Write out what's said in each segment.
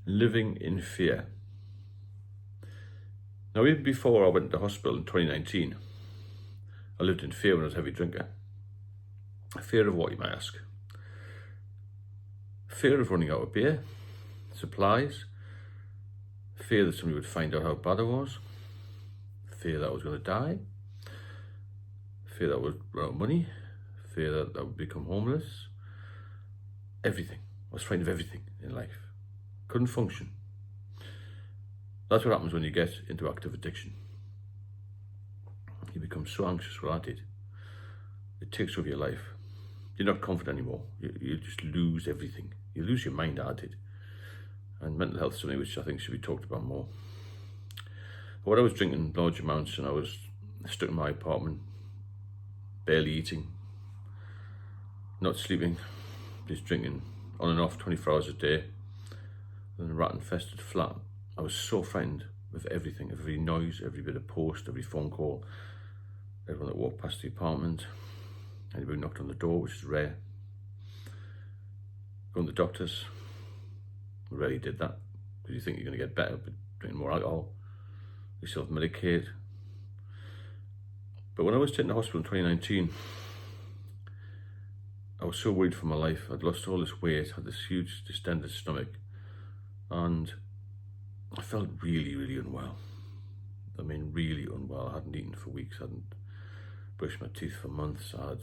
living in fear. Now, even before I went to hospital in 2019, I lived in fear when I was a heavy drinker. Fear of what, you might ask? Fear of running out of beer, supplies, fear that somebody would find out how bad I was, fear that I was going to die, fear that I would run out of money, fear that I would become homeless, everything. I was frightened of everything in life. Couldn't function. That's what happens when you get into active addiction. You become so anxious. Well, I did. It takes over your life. You're not confident anymore. You just lose everything. You lose your mind. I did. And mental health is something which I think should be talked about more. When I was drinking large amounts and I was stuck in my apartment, barely eating, not sleeping, just drinking on and off 24 hours a day, in a rat-infested flat, I was so frightened of everything, every noise, every bit of post, every phone call, everyone that walked past the apartment, anybody who knocked on the door, which is rare. Going to the doctors, we rarely did that, because you think you're going to get better by drinking more alcohol. You self-medicate. But when I was taken to hospital in 2019, I was so worried for my life. I'd lost all this weight, had this huge distended stomach, and I felt really, really unwell. I mean, really unwell. I hadn't eaten for weeks. I hadn't brushed my teeth for months. I had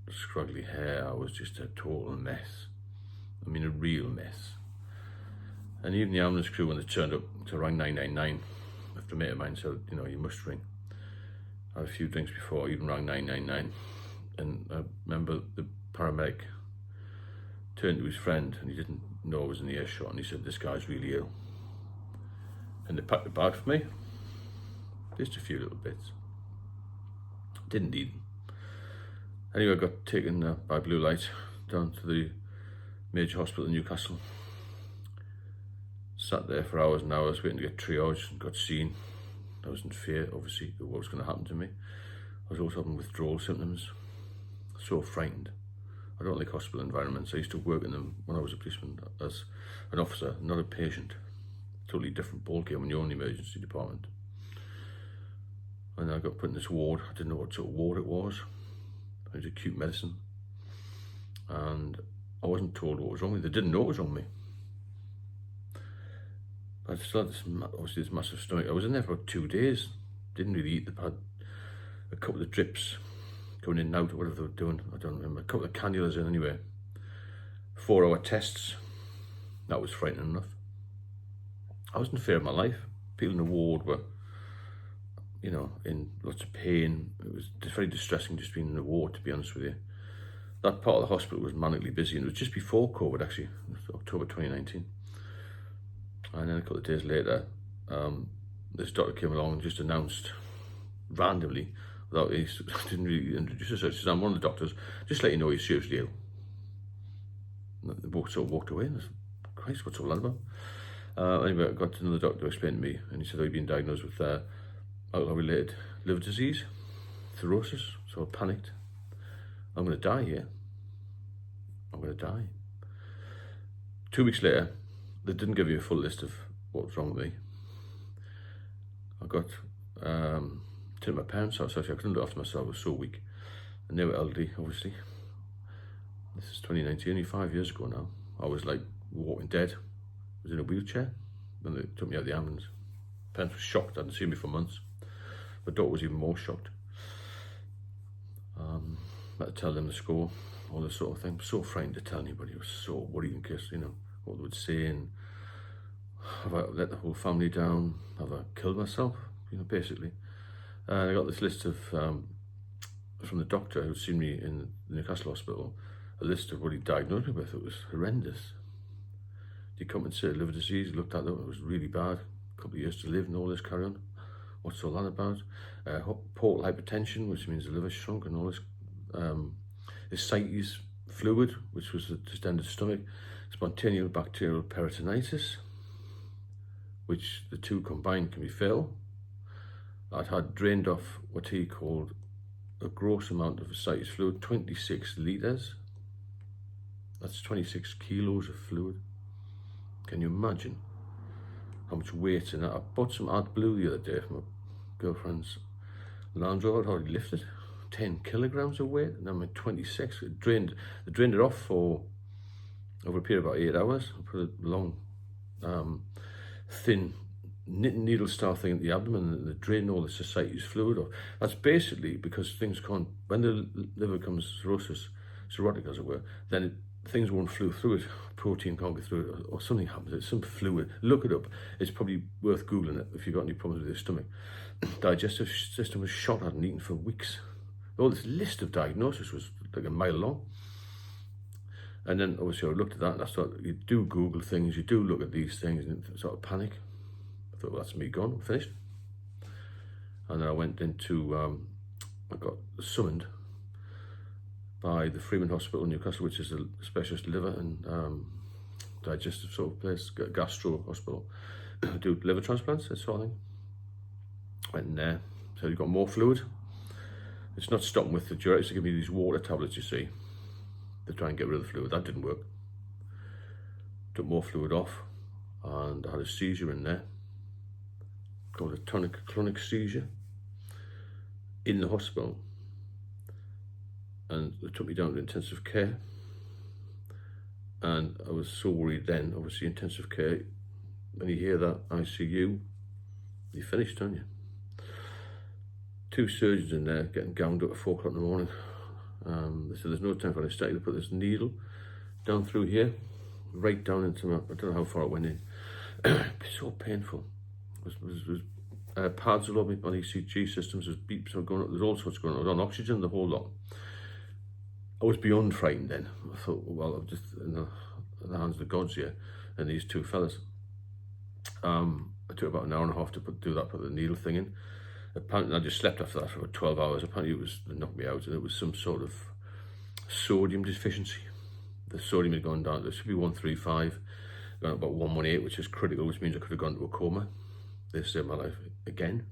scraggly hair. I was just a total mess. I mean, a real mess. And even the ambulance crew, when they turned up to ring 999, after a mate of mine said, you know, you must ring. I had a few drinks before I even rang 999. And I remember the paramedic turned to his friend, and he didn't know I was in the earshot, and he said, this guy's really ill. And they packed the bag for me, just a few little bits. Didn't need them. Anyway, I got taken by blue light down to the major hospital in Newcastle. Sat there for hours and hours waiting to get triaged and got seen. I was in fear, obviously, of what was going to happen to me. I was also having withdrawal symptoms. So frightened. I don't like hospital environments. I used to work in them when I was a policeman as an officer, not a patient. Totally different ballgame when you're in the emergency department. And I got put in this ward. I didn't know what sort of ward it was. It was acute medicine. And I wasn't told what was wrong with me. They didn't know what was wrong with me. But I still had this, obviously, this massive stomach. I was in there for about 2 days. Didn't really eat. They had a couple of drips going in and out, or whatever they were doing. I don't remember. A couple of cannulas in anyway. 4-hour tests. That was frightening enough. I was in fear of my life. People in the ward were, you know, in lots of pain. It was very distressing just being in the ward, to be honest with you. That part of the hospital was manically busy, and it was just before COVID, actually. It was October 2019. And then a couple of days later, this doctor came along and just announced randomly, without he didn't really introduce himself, he said, I'm one of the doctors, just to let you know he's seriously ill. And they both sort of walked away, and I said, Christ, what's all that about? Anyway, I got another doctor to explain to me, and he said, oh, you've been diagnosed with alcohol-related liver disease, cirrhosis. So I panicked. I'm going to die here. I'm going to die. 2 weeks later, they didn't give you a full list of what was wrong with me. I got to my parents' house. Actually, I couldn't look after myself. I was so weak. And they were elderly, obviously. This is 2019, only 5 years ago now. I was like walking dead. I was in a wheelchair. Then they took me out of the ambulance. Parents were shocked. I hadn't seen me for months. My daughter was even more shocked. I had to tell them the score, all this sort of thing. I was so frightened to tell anybody. I was so worried in case, you know, what they would say, and have I let the whole family down? Have I killed myself? You know, basically. And I got this list of, from the doctor who'd seen me in the Newcastle hospital, a list of what he diagnosed me with. It was horrendous. Decompensated liver disease, looked at that, it was really bad. A couple of years to live and all this carry on. What's all that about? Portal hypertension, which means the liver shrunk, and all this. Ascites fluid, which was a distended stomach. Spontaneous bacterial peritonitis, which the two combined can be fatal. I'd had drained off what he called a gross amount of ascites fluid, 26 litres. That's 26 kilos of fluid. Can you imagine how much weight's in it. I bought some AdBlue the other day from my girlfriend's Land Rover. I'd already lifted 10 kilograms of weight, and I'm at 26. They drained it off for over a period of about 8 hours. I put a long, thin knitting needle style thing at the abdomen, and they drain all the ascites fluid off. That's basically because things can't, when the liver becomes cirrhotic as it were, then things won't flow through it. Protein can't get through it, or something happens. It's some fluid. Look it up. It's probably worth Googling it if you've got any problems with your stomach. Digestive system was shot at and eaten for weeks. All this list of diagnosis was like a mile long. And then obviously I looked at that and I thought, you do Google things, you do look at these things, and sort of panic. I thought, well, that's me gone, I'm finished. And then I went into, I got summoned by the Freeman Hospital in Newcastle, which is a specialist liver and digestive sort of place, gastro hospital. Do liver transplants, that sort of thing. Went in there, said, you've got more fluid. It's not stopping with the diuretics, they give me these water tablets, you see, to try and get rid of the fluid. That didn't work. Took more fluid off, and I had a seizure in there, called a tonic-clonic seizure, in the hospital. And they took me down to intensive care. And I was so worried then, obviously intensive care, when you hear that ICU, you're finished, aren't you? 2 surgeons in there getting gowned up at 4 o'clock in the morning. They said there's no time for anesthetic. They put this needle down through here, right down into my, I don't know how far it went in. It's so painful. There's pads all over me on ECG systems, there's beeps are going on, there's all sorts going on. I was on oxygen, the whole lot. I was beyond frightened then. I thought, well, I'm just in the hands of the gods here, and these 2 fellas. It took about an hour and a half to put the needle thing in. Apparently, I just slept after that for about 12 hours. Apparently, they knocked me out, and it was some sort of sodium deficiency. The sodium had gone down. There should be 135, gone up about 118, which is critical, which means I could have gone to a coma. They saved my life again.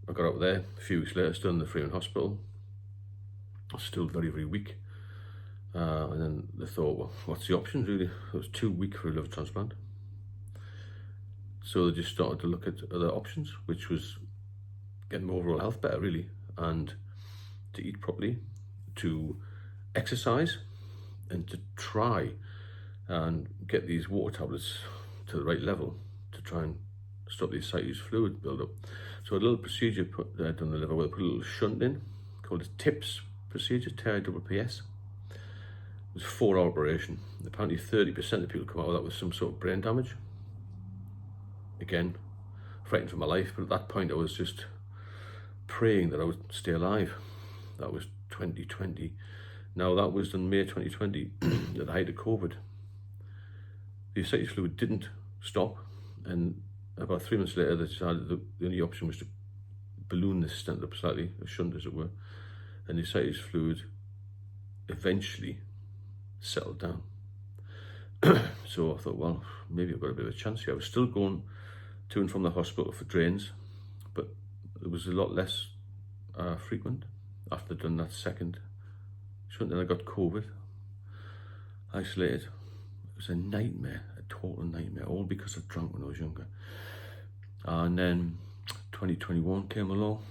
I got out there a few weeks later, still in the Freeman Hospital. I was still very, very weak. And then they thought, well, what's the options really? I was too weak for a liver transplant. So they just started to look at other options, which was getting my overall health better really, and to eat properly, to exercise, and to try and get these water tablets to the right level to try and stop the ascites fluid build up. So a little procedure done in the liver where they put a little shunt in called a TIPS procedure, TIPPS. It was a 4-hour operation. Apparently 30% of people come out of that with some sort of brain damage. Again, frightened for my life, but at that point I was just praying that I would stay alive. That was 2020. Now that was in May 2020, at the height of COVID. The ascites fluid didn't stop, and about 3 months later they decided the only option was to balloon this stent up slightly, a shunt as it were, and the ascites fluid eventually settled down. So I thought, well, maybe I've got a bit of a chance here. I was still going to and from the hospital for drains, but it was a lot less frequent after I'd done that second shunt. Then I got COVID, isolated. It was a nightmare, a total nightmare, all because I drank when I was younger. And then 2021 came along,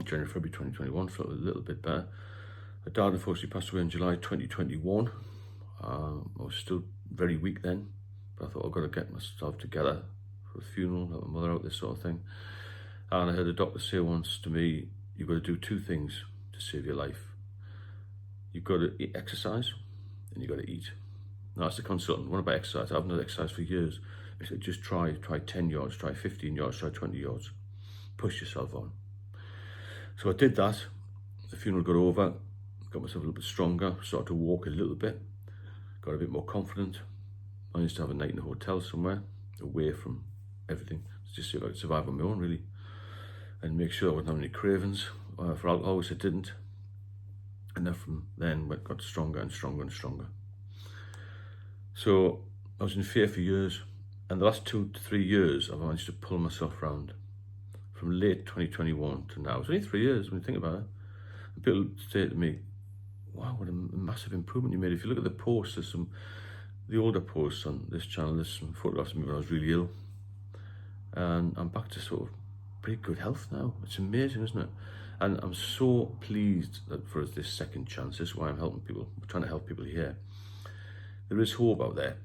January, February 2021, felt a little bit better. My dad unfortunately passed away in July 2021. I was still very weak then, but I thought I've got to get myself together for a funeral, help my mother out, this sort of thing. And I heard a doctor say once to me, you've got to do 2 things to save your life. You've got to exercise and you've got to eat. Now, that's the consultant. What about exercise? I haven't had exercise for years. He said, just try 10 yards, try 15 yards, try 20 yards. Push yourself on. So I did that. The funeral got over, got myself a little bit stronger, started to walk a little bit, got a bit more confident. Managed to have a night in a hotel somewhere, away from everything, just see if I could survive on my own really, and make sure I wasn't having any cravings for alcohol, which I didn't. And then from then got stronger and stronger and stronger. So I was in fear for years, and the last 2 to 3 years I've managed to pull myself round. From late 2021 to now, it's only 3 years when you think about it. And people say to me, wow, what a massive improvement you made. If you look at the posts, there's some the older posts on this channel, there's some photographs of me when I was really ill. And I'm back to sort of pretty good health now. It's amazing, isn't it? And I'm so pleased that for this second chance, this is why I'm helping people. I'm trying to help people here. There is hope out there,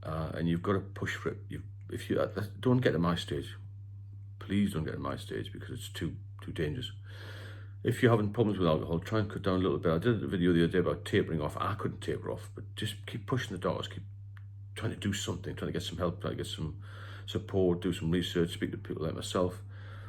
and you've got to push for it. If you don't get to my stage, please don't get to my stage, because it's too dangerous. If you're having problems with alcohol, try and cut down a little bit. I did a video the other day about tapering off. I couldn't taper off, but just keep pushing the doctors, keep trying to do something, trying to get some help, trying to get some support, do some research, speak to people like myself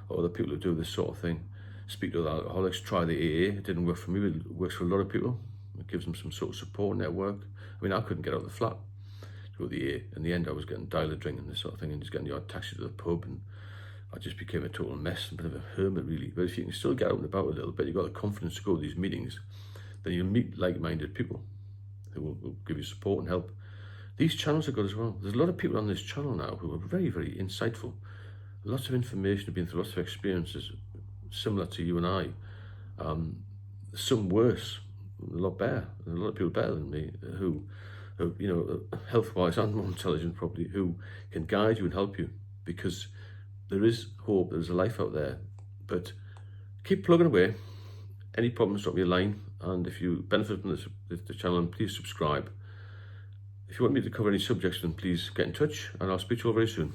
or other people who do this sort of thing. Speak to other alcoholics, try the AA. It didn't work for me, but it works for a lot of people. It gives them some sort of support network. I mean, I couldn't get out of the flat to go to the AA. In the end, I was getting dialer drink and this sort of thing, and just getting the odd taxi to the pub, and I just became a total mess, a bit of a hermit, really. But if you can still get out and about a little bit, you've got the confidence to go to these meetings, then you'll meet like-minded people who will give you support and help. These channels are good as well. There's a lot of people on this channel now who are very, very insightful. Lots of information, have been through lots of experiences similar to you and I. Some worse, a lot better. A lot of people better than me who you know, health-wise and more intelligent probably, who can guide you and help you, because there is hope, there's a life out there. But keep plugging away. Any problems, drop me a line. And if you benefit from the channel, please subscribe. If you want me to cover any subjects, then please get in touch, and I'll speak to you all very soon.